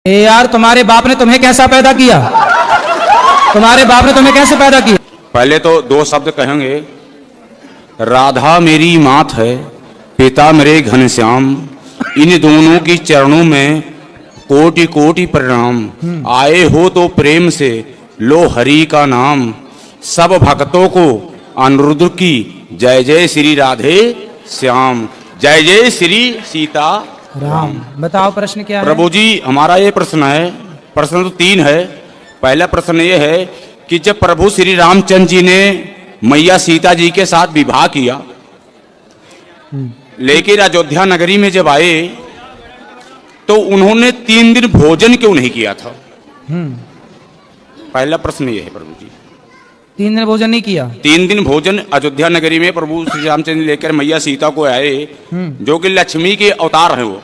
यार तुम्हारे बाप ने तुम्हें कैसा पैदा किया? तुम्हारे बाप ने तुम्हें कैसे पैदा किया? पहले तो दो शब्द कहेंगे। राधा मेरी मात है, पिता मेरे घनश्याम, इन दोनों की चरणों में कोटि कोटि प्रणाम। आए हो तो प्रेम से लो हरि का नाम, सब भक्तों को अनुरुद्ध की जय जय श्री राधे श्याम, जय जय श्री सीता राम। बताओ प्रश्न क्या है? प्रभु जी हमारा ये प्रश्न है, प्रश्न तो तीन है। पहला प्रश्न ये है कि जब प्रभु श्री रामचंद्र जी ने मैया सीता जी के साथ विवाह किया, लेकिन अयोध्या नगरी में जब आए तो उन्होंने 3 दिन भोजन क्यों नहीं किया था? पहला प्रश्न ये है प्रभु जी। 3 दिन भोजन नहीं किया? 3 दिन भोजन अयोध्या नगरी में प्रभु श्री रामचंद्र लेकर मैया सीता को आए, जो कि लक्ष्मी के अवतार है वो।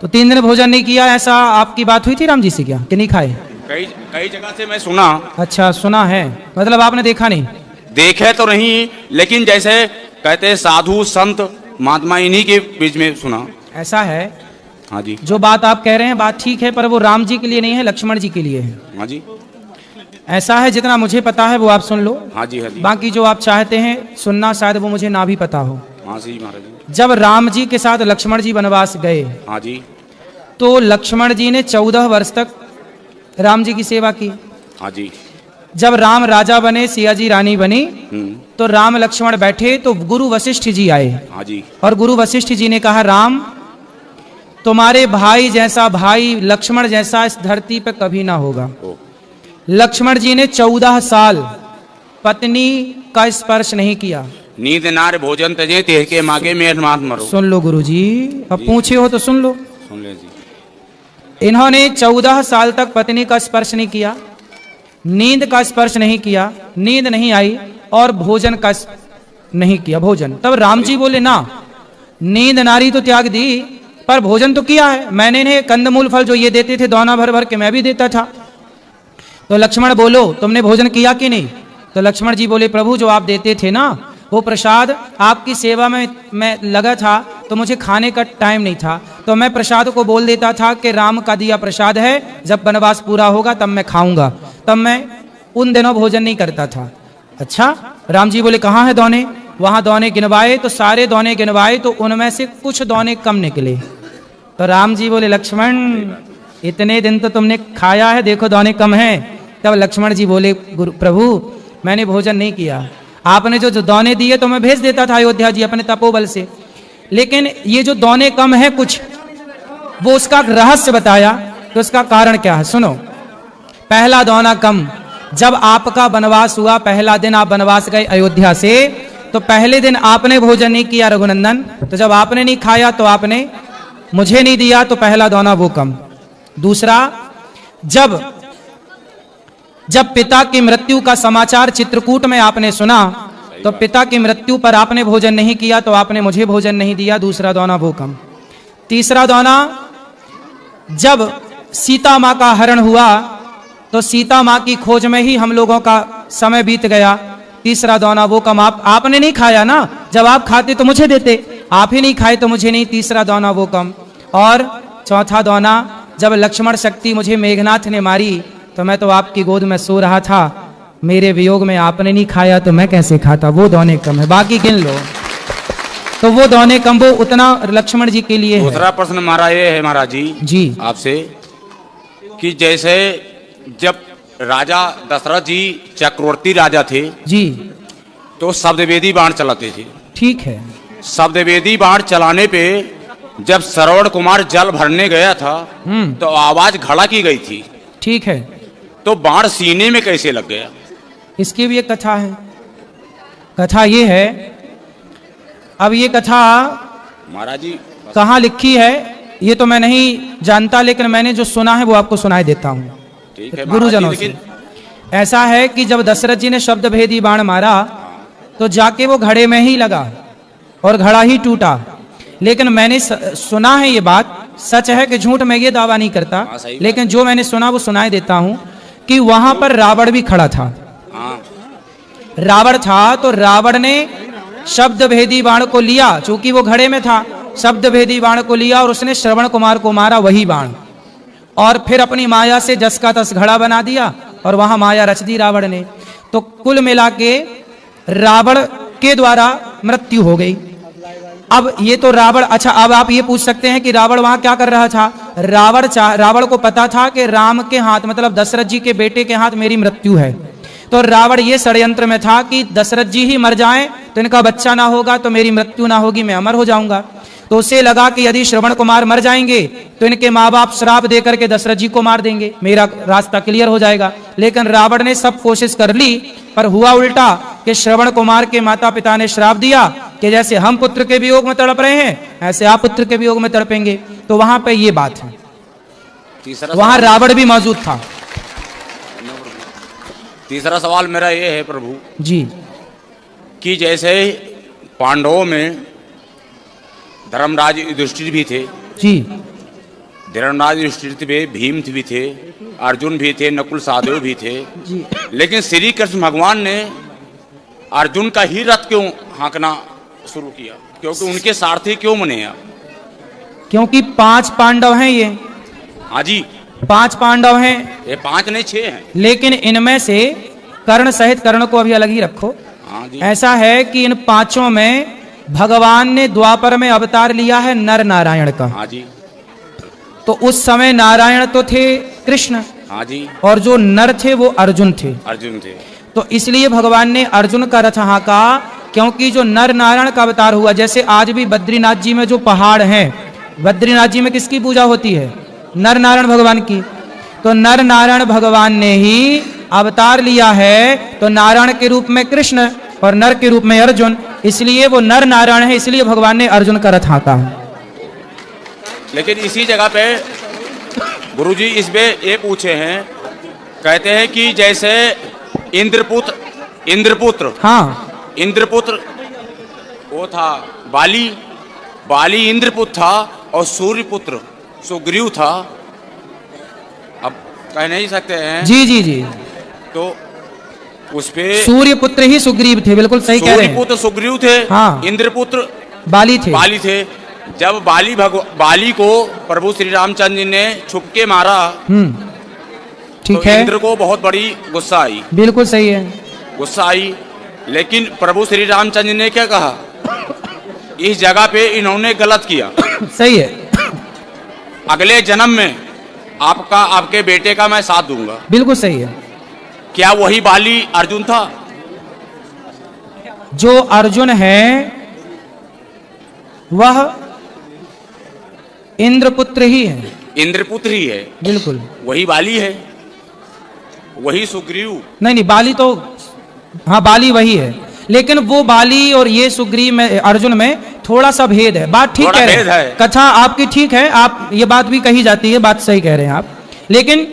तो 3 दिन भोजन नहीं किया, ऐसा आपकी बात हुई थी राम जी से क्या कि नहीं खाए? कई जगह से मैं सुना। अच्छा सुना है, मतलब आपने देखा नहीं? देखे तो नहीं, लेकिन जैसे कहते हैं साधु संत महात्मा इन्हीं के बीच में सुना। ऐसा है? हाँ जी। जो बात आप कह रहे हैं बात ठीक है, पर वो राम जी के लिए नहीं है, लक्ष्मण जी के लिए है। हाँ जी। ऐसा है, जितना मुझे पता है वो आप सुन लो। हाँ जी। हाँ जी। बाकी जो आप चाहते हैं सुनना शायद वो मुझे ना भी पता हो। हाँ जी महाराज जी। जब राम जी के साथ लक्ष्मण जी वनवास गए, हाँ जी। तो लक्ष्मण जी ने 14 वर्ष तक राम जी की सेवा की। हाँ जी। जब राम राजा बने, सिया जी रानी बनी, तो राम लक्ष्मण बैठे तो गुरु वशिष्ठ जी आए। हाँ जी। और गुरु वशिष्ठ जी ने कहा, राम तुम्हारे भाई जैसा भाई लक्ष्मण जैसा इस धरती पर कभी ना होगा। लक्ष्मण जी ने 14 साल पत्नी का स्पर्श नहीं किया। नींद नार भोजन तजे तेह के मागे में मात मरो। सुन लो गुरु जी, अब पूछे हो तो सुन लो। सुन ले जी। इन्होंने 14 साल तक पत्नी का स्पर्श नहीं किया, नींद का स्पर्श नहीं किया, नींद नहीं आई, और भोजन का नहीं किया भोजन। तब राम जी बोले, ना नींद नारी तो त्याग दी, पर भोजन तो किया है मैंने। इन्हें कंदमूल फल जो ये देते थे दौना भर भर के मैं भी देता था। तो लक्ष्मण बोलो, तुमने भोजन किया कि नहीं? तो लक्ष्मण जी बोले, प्रभु जो आप देते थे ना वो प्रसाद, आपकी सेवा में मैं लगा था तो मुझे खाने का टाइम नहीं था, तो मैं प्रसाद को बोल देता था कि राम का दिया प्रसाद है, जब वनवास पूरा होगा तब मैं खाऊंगा। तब मैं उन दिनों भोजन नहीं करता था। अच्छा, राम जी बोले कहाँ है दौने? वहां दौने गिनवाए तो सारे दौने गिनवाए तो उनमें से कुछ दौने कम निकले। तो राम जी बोले, लक्ष्मण इतने दिन तो तुमने खाया है, देखो दौने कम है। तब लक्ष्मण जी बोले, गुरु प्रभु मैंने भोजन नहीं किया, आपने जो दौने दिए तो मैं भेज देता था अयोध्या जी अपने तपोबल से, लेकिन ये जो दौने कम है कुछ, वो उसका रहस्य बताया। तो उसका कारण क्या है सुनो। पहला दौना कम, जब आपका वनवास हुआ, पहला दिन आप वनवास गए अयोध्या से, तो पहले दिन आपने भोजन नहीं किया रघुनंदन, तो जब आपने नहीं खाया तो आपने मुझे नहीं दिया, तो पहला दौना वो कम। दूसरा, जब पिता की मृत्यु का समाचार चित्रकूट में आपने सुना, तो पिता की मृत्यु पर आपने भोजन नहीं किया, तो आपने मुझे भोजन नहीं दिया, दूसरा दौना वो कम। तीसरा दौना, जब सीता माँ का हरण हुआ तो सीता माँ की खोज में ही हम लोगों का समय बीत गया, तीसरा दौना वो कम। आपने नहीं खाया ना, जब आप खाते तो मुझे देते, आप ही नहीं खाए तो मुझे नहीं, तीसरा दौना वो कम। और चौथा दौना, जब लक्ष्मण शक्ति मुझे मेघनाथ ने मारी तो मैं तो आपकी गोद में सो रहा था, मेरे वियोग में आपने नहीं खाया तो मैं कैसे खाता, वो दौने कम है। बाकी गिन लो, तो वो दौने कम, वो उतना लक्ष्मण जी के लिए है। दूसरा प्रश्न हमारा ये है महाराज जी आपसे, कि जैसे जब राजा दशरथ जी चक्रवर्ती राजा थे जी, तो शब्दवेदी बाण चलाते थे। ठीक है। शब्दवेदी बाण चलाने पे जब श्रवण कुमार जल भरने गया था तो आवाज खड़ा की गई थी, ठीक है, तो बाण सीने में कैसे लग गया? इसकी भी एक कथा है। कथा ये है, अब ये कथा महाराज जी कहाँ लिखी है ये तो मैं नहीं जानता, लेकिन मैंने जो सुना है वो आपको सुनाई देता हूँ ठीक है गुरुजनों से। ऐसा है कि जब दशरथ जी ने शब्द भेदी बाण मारा तो जाके वो घड़े में ही लगा और घड़ा ही टूटा। लेकिन मैंने सुना है, ये बात सच है कि झूठ, मैं ये दावा नहीं करता, लेकिन जो मैंने सुना वो सुनाई देता हूं कि वहां पर रावण भी खड़ा था। रावण था तो रावण ने शब्द भेदी बाण को लिया, चूंकि वो घड़े में था, शब्द भेदी बाण को लिया और उसने श्रवण कुमार को मारा वही बाण। और फिर अपनी माया से जस का तस घड़ा बना दिया और वहां माया रच दी रावण ने। तो कुल मिला के रावण के द्वारा मृत्यु हो गई। अब ये तो रावण, अच्छा अब आप ये पूछ सकते हैं कि रावण वहां क्या कर रहा था। रावण को पता था कि राम के हाथ मतलब दशरथ जी के बेटे के हाथ मेरी मृत्यु है। तो रावण ये षड्यंत्र में था कि दशरथ जी ही मर जाएं तो इनका बच्चा ना होगा तो मेरी मृत्यु ना होगी, मैं अमर हो जाऊंगा। तो उसे लगा कि यदि श्रवण कुमार मर जाएंगे तो इनके माँ बाप श्राप देकर के दशरथ जी को मार देंगे, मेरा रास्ता क्लियर हो जाएगा। लेकिन रावण ने सब कोशिश कर ली पर हुआ उल्टा कि श्रवण कुमार के माता पिता ने श्राप दिया कि जैसे हम पुत्र के वियोग में तड़प रहे हैं ऐसे आप पुत्र के वियोग में तड़पेंगे। तो वहां पे ये बात है, वहां रावण भी मौजूद था। तीसरा सवाल मेरा ये है प्रभु जी कि जैसे पांडवों में धर्मराज युधिष्ठिर भी थे, जी धर्मराज युधिष्ठिर भी, भीम भी थे, अर्जुन भी थे, नकुल सहदेव भी थे, जी लेकिन श्री कृष्ण भगवान ने अर्जुन का ही रथ क्यों हाँकना शुरू किया, क्योंकि उनके सारथी क्यों बने आप? क्योंकि 5 पांडव हैं ये। हाँ जी 5 पांडव हैं, ये 5 नहीं 6 हैं। लेकिन इनमें से कर्ण सहित, कर्ण को अभी अलग ही रखो। हाँ जी ऐसा है कि इन 5 में भगवान ने द्वापर में अवतार लिया है नर नारायण का। हाँ जी तो उस समय नारायण तो थे कृष्ण हाँ जी और जो नर थे वो अर्जुन थे। अर्जुन थे। तो इसलिए भगवान ने अर्जुन का रथ हाँका, क्योंकि जो नर नारायण का अवतार हुआ, जैसे आज भी बद्रीनाथ जी में जो पहाड़ हैं, बद्रीनाथ जी में किसकी पूजा होती है? नर नारायण भगवान की। तो नर नारायण भगवान ने ही अवतार लिया है, तो नारायण के रूप में कृष्ण और नर के रूप में अर्जुन, इसलिए वो नर नारायण है, इसलिए भगवान ने अर्जुन का रथ हाँका है। लेकिन इसी जगह पे गुरुजी इसमें ये पूछे हैं, कहते हैं कि जैसे इंद्रपुत्र हाँ इंद्रपुत्र वो था बाली इंद्रपुत्र था और सूर्यपुत्र सुग्रीव था। अब कह नहीं सकते हैं जी जी जी, तो उस पे सूर्य पुत्र ही सुग्रीव थे, बिल्कुल सही कह रहे हैं। सूर्यपुत्र सुग्रीव थे, हाँ। इंद्रपुत्र बाली थे। जब बाली को प्रभु श्री रामचंद्र जी ने छुप के मारा, ठीक तो है, इंद्र को बहुत बड़ी गुस्सा आई, बिल्कुल सही है, गुस्सा आई। लेकिन प्रभु श्री रामचंद्र जी ने क्या कहा, इस जगह पे इन्होंने गलत किया, सही है, अगले जन्म में आपके बेटे का मैं साथ दूंगा। बिल्कुल सही है। क्या वही बाली अर्जुन था? जो अर्जुन है वह इंद्रपुत्र ही है, इंद्रपुत्र ही है, बिल्कुल। वही बाली है, वही सुग्रीव नहीं बाली तो, हाँ बाली वही है, लेकिन वो बाली और ये सुग्रीव में, अर्जुन में थोड़ा सा भेद है। बात ठीक कह रहे हैं, कथा आपकी ठीक है, आप ये बात भी कही जाती है, बात सही कह रहे हैं आप, लेकिन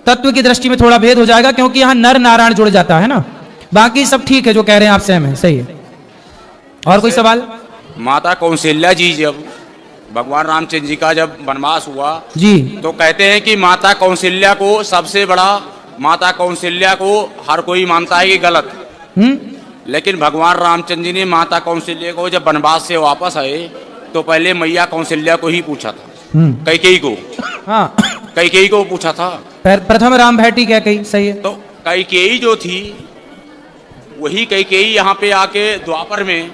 तत्व की दृष्टि में थोड़ा भेद हो जाएगा, क्योंकि यहाँ नर नारायण जुड़ जाता है ना। बाकी सब ठीक है जो कह रहे हैं आप, सहम है, सही है। और कोई सवाल? माता कौशल्या जी जब भगवान रामचंद्र जी का जब वनवास हुआ जी, तो कहते हैं कि माता कौशल्या को सबसे बड़ा, माता कौशल्या को हर कोई मानता है कि गलत, लेकिन भगवान रामचंद्र जी ने माता कौशल्या को जब वनवास से वापस आए तो पहले मैया कौशल्या को ही पूछा था, कैकेयी को, हाँ कैकेयी को पूछा था। प्रथम राम भेटी कैकेयी, सही है। तो कैकेयी जो थी वही कैकेयी यहाँ पे आके द्वापर में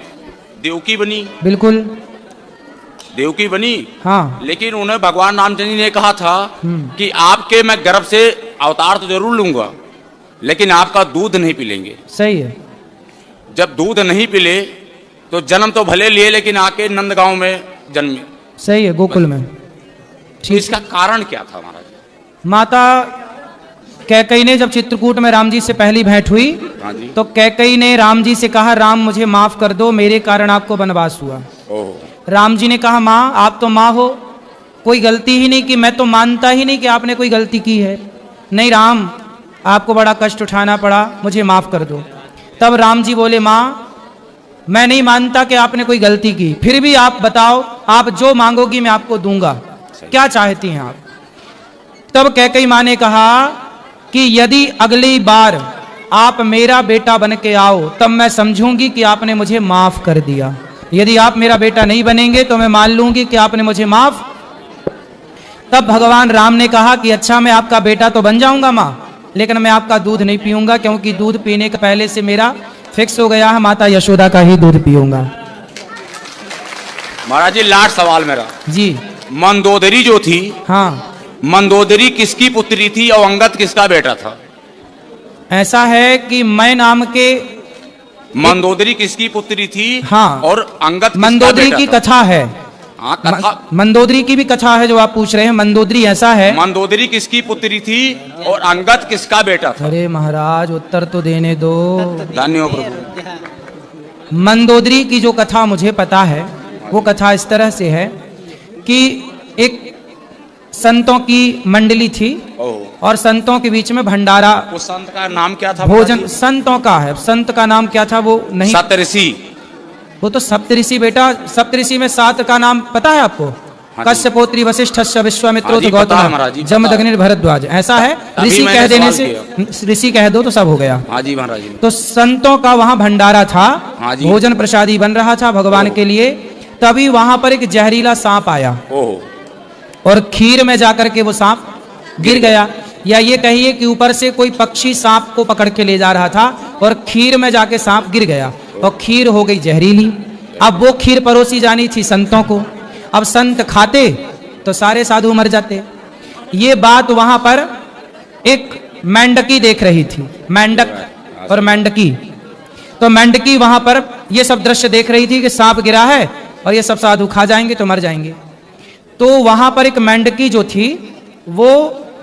देवकी बनी, बिल्कुल देवकी बनी, हाँ। लेकिन उन्हें भगवान रामचंद्र जी ने कहा था कि आपके मैं गर्भ से अवतार तो जरूर लूंगा, लेकिन आपका दूध नहीं पिलेंगे। सही है। जब दूध नहीं पिले तो जन्म तो भले लिए, लेकिन आके नंदगांव में जन्मे। सही है, गोकुल में। तो इसका कारण क्या था महाराज? माता कैकेयी ने जब चित्रकूट में राम जी से पहली भेंट हुई, हाँ जी। तो कैकेयी ने राम जी से कहा, राम मुझे माफ कर दो, मेरे कारण आपको वनवास हुआ। राम जी ने कहा, माँ आप तो माँ हो, कोई गलती ही नहीं की, मैं तो मानता ही नहीं कि आपने कोई गलती की है। नहीं राम, आपको बड़ा कष्ट उठाना पड़ा, मुझे माफ कर दो। तब राम जी बोले, माँ मैं नहीं मानता कि आपने कोई गलती की, फिर भी आप बताओ, आप जो मांगोगी मैं आपको दूंगा, क्या चाहती हैं आप? तब कैकेयी माँ ने कहा कि यदि अगली बार आप मेरा बेटा बन के आओ तब मैं समझूंगी कि आपने मुझे माफ कर दिया, यदि आप मेरा बेटा नहीं बनेंगे तो मैं मान लूंगी कि आपने मुझे माफ। तब भगवान राम ने कहा कि अच्छा मैं आपका बेटा तो बन जाऊंगा माँ, लेकिन मैं आपका दूध नहीं पीऊंगा, क्योंकि दूध पीने के पहले से मेरा फिक्स हो गया है, माता यशोदा का ही दूध पीऊंगा। महाराज जी लास्ट सवाल मेरा जी मंदोदरी जो थी, हाँ, मंदोदरी किसकी पुत्री थी और अंगद किसका बेटा था? ऐसा है कि मैं नाम के मंदोदरी किसकी पुत्री थी? हाँ, और अंगद किसका मंदोदरी बेटा की था? कथा है। हाँ कथा। मंदोदरी की भी कथा है जो आप पूछ रहे हैं। मंदोदरी ऐसा है, मंदोदरी किसकी पुत्री थी और अंगद किसका बेटा था? अरे महाराज उत्तर तो देने दो। धन्यवाद प्रभु। मंदोदरी की जो कथा मुझे पता है वो कथा इस तरह से है कि एक संतों की मंडली थी ओह। और संतों के बीच में भंडारा, उस संत का नाम क्या था? भोजन, संतों का है, संत का नाम क्या था वो नहीं, सप्तऋषि। वो तो सप्तऋषि बेटा, सप्तऋषि में 7 का नाम पता है आपको? हाँ कश्यपोत्री वशिष्ठ विश्वामित्रो हाँ जी, पता है गौतम महाराज जी, जमदग्नि भरद्वाज, ऐसा है। तभी ऋषि मैंने कह देने सवाल से, ऋषि कह दो तो सब हो गया। हाँ जी महाराज जी। तो संतों का वहां भंडारा था, हाँ जी। भोजन प्रसादी बन रहा था भगवान के लिए। तभी वहां पर एक जहरीला सांप आया ओह। और खीर में जाकर के वो सांप गिर गया, या ये कहिए कि ऊपर से कोई पक्षी सांप को पकड़ के ले जा रहा था और खीर में जाके सांप गिर गया और खीर हो गई जहरीली। अब वो खीर परोसी जानी थी संतों को, अब संत खाते तो सारे साधु मर जाते। ये बात वहां पर एक मेंढकी देख रही थी, मेंढक और मेंढकी। तो मेंढकी वहां पर ये सब दृश्य देख रही थी कि सांप गिरा है और ये सब साधु खा जाएंगे तो मर जाएंगे। तो वहां पर एक मेंढकी जो थी, वो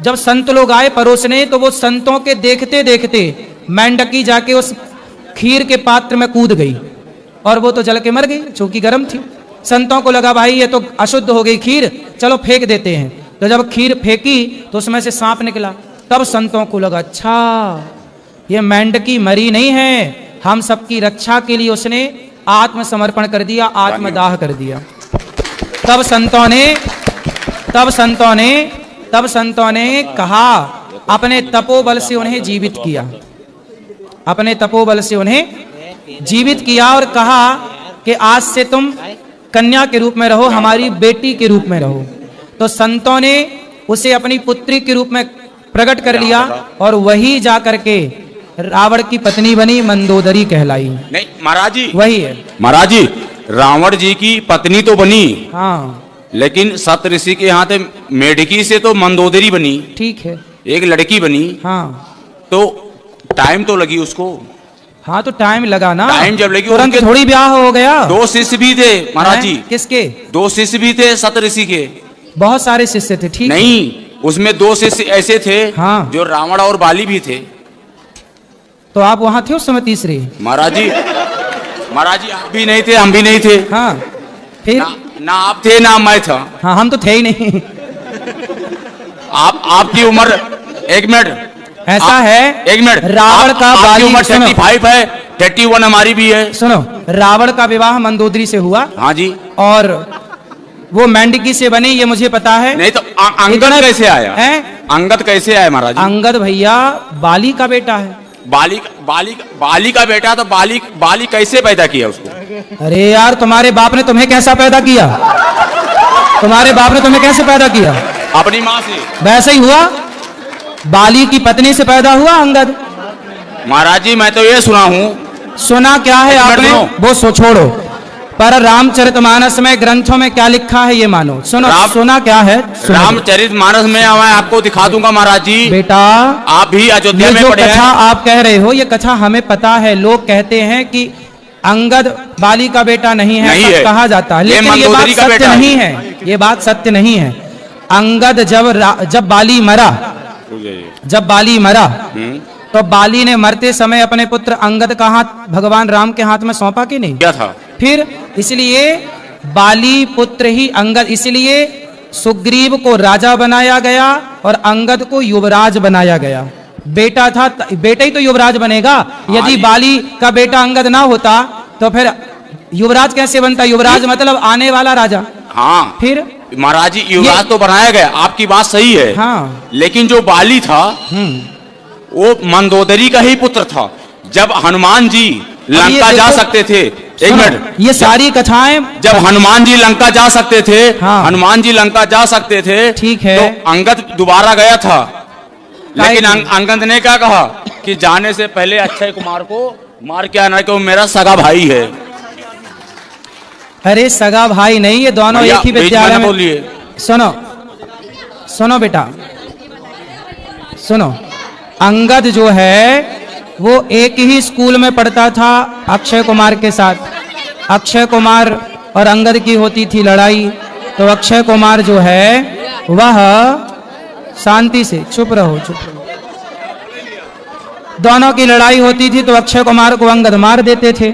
जब संत लोग आए परोसने, तो वो संतों के देखते देखते मेंढकी जाके उस खीर के पात्र में कूद गई और वो तो जल के मर गई, चूंकि गर्म थी। संतों को लगा भाई ये तो अशुद्ध हो गई खीर, चलो फेंक देते हैं। तो जब खीर फेंकी तो उसमें से सांप निकला। तब संतों को लगा अच्छा ये मेंढकी मरी नहीं है, हम सबकी रक्षा के लिए उसने आत्मसमर्पण कर दिया, आत्मदाह कर दिया। तब संतों ने कहा, अपने तपोबल से उन्हें जीवित किया, अपने तपोबल से उन्हें जीवित किया और कहा कि आज से तुम कन्या के रूप में रहो, हमारी बेटी के रूप में रहो। तो संतों ने उसे अपनी पुत्री के रूप में प्रकट कर लिया और वही जा करके रावण की पत्नी बनी, मंदोदरी कहलाई। नहीं महाराज जी, वही है महाराज जी, रावण जी की पत्नी तो बनी, हाँ लेकिन सप्तऋषि के यहाँ से मेढकी से तो मंदोदरी बनी, ठीक है, एक लड़की बनी। हाँ तो टाइम तो लगी उसको। हाँ तो टाइम लगा ना, टाइम जब लगी, तुरंत उनके थोड़ी ब्याह हो गया। 2 शिष्य भी थे महाराज जी। किसके? 2 शिष्य भी थे सप्तऋषि के। बहुत सारे शिष्य थे, ठीक नहीं, उसमें 2 शिष्य ऐसे थे हाँ। जो रावण और बाली भी थे। तो आप वहां थे उस समय तीसरे? महाराज जी आप भी नहीं थे, हम भी नहीं थे। हाँ फिर ना आप थे ना मैं था। हाँ हम तो थे ही नहीं। आपकी उम्र, एक मिनट, ऐसा है, एक मिनट, रावण का आपकी बाली, उम्र सुनो, 35 है, 31 हमारी भी है। सुनो, रावण का विवाह मंदोदरी से हुआ। हाँ जी। और वो मेंढकी से बनी, ये मुझे पता है। नहीं तो अंगद कैसे आया है? अंगद कैसे आया महाराज जी? अंगद भैया बाली का बेटा है। बाली का बेटा, तो बाली कैसे पैदा किया उसको? अरे यार तुम्हारे बाप ने तुम्हें कैसा पैदा किया? तुम्हारे बाप ने तुम्हें कैसे पैदा किया? अपनी माँ से। वैसे ही हुआ, बाली की पत्नी से पैदा हुआ अंगद। महाराज जी मैं तो ये सुना हूँ। सुना क्या है आपने? वो छोड़ो, पर रामचरितमानस में ग्रंथों में क्या लिखा है ये मानो। सुनो, सुना क्या है? रामचरितमानस में मैं आपको दिखा दूंगा महाराज जी। बेटा आप भी अयोध्या में जो पढ़े कथा हैं। आप कह रहे हो ये कथा हमें पता है। लोग कहते हैं कि अंगद बाली का बेटा नहीं है, नहीं है, कहा जाता है, लेकिन ये बात सत्य नहीं है। ये बात सत्य नहीं है। अंगद जब बाली मरा तो बाली ने मरते समय अपने पुत्र अंगद का हाथ भगवान राम के हाथ में सौंपा कि नहीं? क्या था? फिर इसलिए बाली पुत्र ही अंगद, इसलिए सुग्रीव को राजा बनाया गया और अंगद को युवराज बनाया गया। बेटा था, बेटा ही तो युवराज बनेगा। यदि बाली का बेटा अंगद ना होता तो फिर युवराज कैसे बनता? युवराज मतलब आने वाला राजा। हाँ फिर महाराज जी युवराज तो बनाया गया, आपकी बात सही है। हाँ लेकिन जो बाली था वो मंदोदरी का ही पुत्र था। जब हनुमान जी लंका जा सकते थे। एक मिनट, ये सारी कथाएं जब हनुमान जी लंका जा सकते थे, हाँ। हनुमान जी लंका जा सकते थे, ठीक है। तो अंगद दोबारा गया था, लेकिन काहे? अंगद ने क्या कहा कि जाने से पहले अक्षय कुमार को मार के आना, कि वो मेरा सगा भाई है। अरे सगा भाई नहीं, ये दोनों भैया, एक ही बीच में विद्यालय ना में। बोलिए। सुनो सुनो बेटा, सुनो, अंगद जो है वो एक ही स्कूल में पढ़ता था अक्षय कुमार के साथ। अक्षय कुमार और अंगद की होती थी लड़ाई, तो अक्षय कुमार जो है वह शांति से, चुप रहो चुप रहो, दोनों की लड़ाई होती थी, तो अक्षय कुमार को अंगद मार देते थे।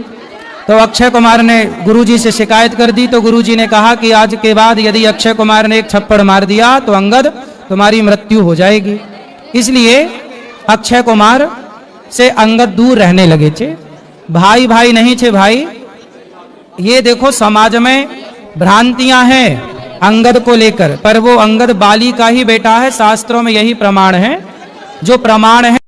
तो अक्षय कुमार ने गुरुजी से शिकायत कर दी, तो गुरुजी ने कहा कि आज के बाद यदि अक्षय कुमार ने एक थप्पड़ मार दिया तो अंगद तुम्हारी मृत्यु हो जाएगी। इसलिए अक्षय कुमार से अंगद दूर रहने लगे थे, भाई भाई नहीं थे भाई। ये देखो समाज में भ्रांतियां हैं अंगद को लेकर, पर वो अंगद बाली का ही बेटा है, शास्त्रों में यही प्रमाण है। जो प्रमाण है